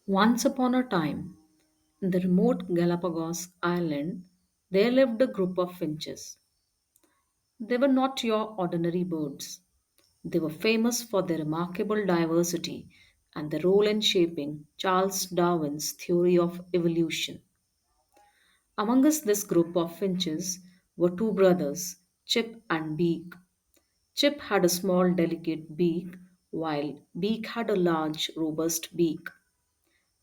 Once upon a time, in the remote Galapagos Island, there lived a group of finches. They were not your ordinary birds. They were famous for their remarkable diversity and their role in shaping Charles Darwin's theory of evolution. Amongst this group of finches were two brothers, Chip and Beak. Chip had a small, delicate beak, while Beak had a large, robust beak.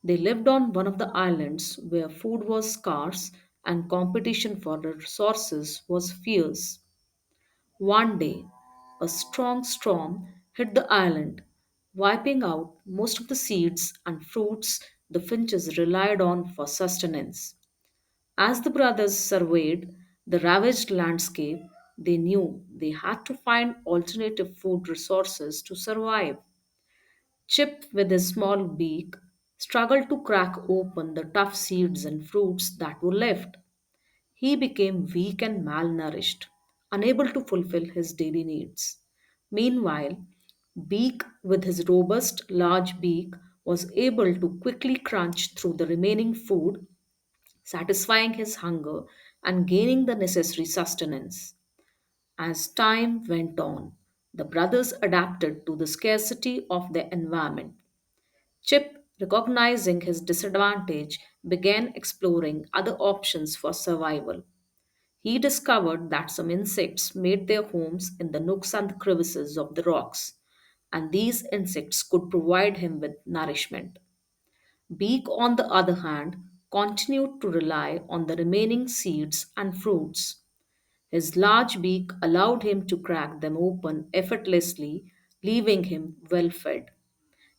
They lived on one of the islands where food was scarce and competition for the resources was fierce. One day, a strong storm hit the island, wiping out most of the seeds and fruits the finches relied on for sustenance. As the brothers surveyed the ravaged landscape, they knew they had to find alternative food resources to survive. Chip, with his small beak, struggled to crack open the tough seeds and fruits that were left. He became weak and malnourished, unable to fulfill his daily needs. Meanwhile, Beak, with his robust, large beak, was able to quickly crunch through the remaining food, satisfying his hunger and gaining the necessary sustenance. As time went on, the brothers adapted to the scarcity of their environment. Chip, recognizing his disadvantage, began exploring other options for survival. He discovered that some insects made their homes in the nooks and crevices of the rocks, and these insects could provide him with nourishment. Beak, on the other hand, continued to rely on the remaining seeds and fruits. His large beak allowed him to crack them open effortlessly, leaving him well fed.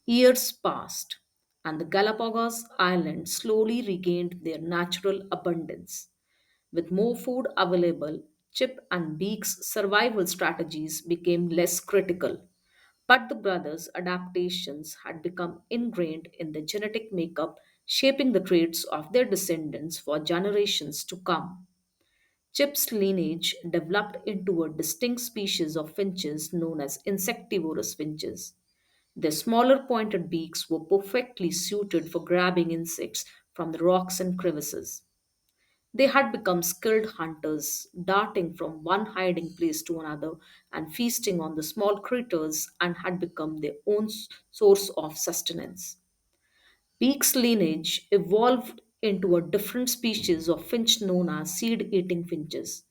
Years passed, and the Galapagos Islands slowly regained their natural abundance. With more food available, Chip and Beak's survival strategies became less critical. But the brothers' adaptations had become ingrained in the genetic makeup, shaping the traits of their descendants for generations to come. Chip's lineage developed into a distinct species of finches known as insectivorous finches. Their smaller pointed beaks were perfectly suited for grabbing insects from the rocks and crevices. They had become skilled hunters, darting from one hiding place to another and feasting on the small critters, and had become their own source of sustenance. Beak's lineage evolved into a different species of finch known as seed eating finches.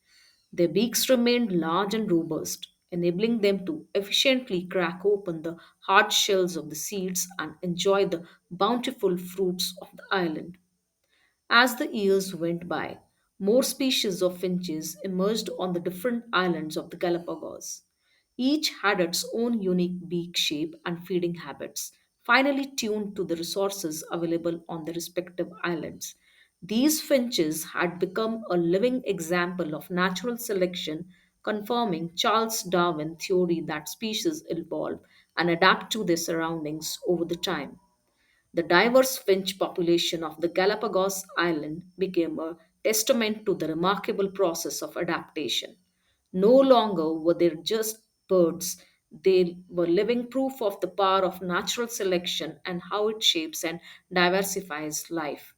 Their beaks remained large and robust, enabling them to efficiently crack open the hard shells of the seeds and enjoy the bountiful fruits of the island. As the years went by, more species of finches emerged on the different islands of the Galapagos. Each had its own unique beak shape and feeding habits, finely tuned to the resources available on the respective islands. These finches had become a living example of natural selection, confirming Charles Darwin's theory that species evolve and adapt to their surroundings over the time. The diverse finch population of the Galapagos Island became a testament to the remarkable process of adaptation. No longer were they just birds, they were living proof of the power of natural selection and how it shapes and diversifies life.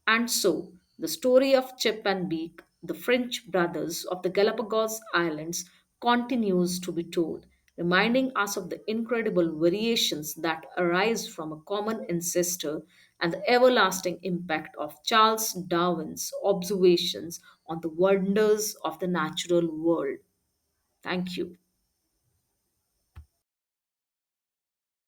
And so, the story of Chip and Beak, the French brothers of the Galapagos Islands, continues to be told, reminding us of the incredible variations that arise from a common ancestor and the everlasting impact of Charles Darwin's observations on the wonders of the natural world. Thank you.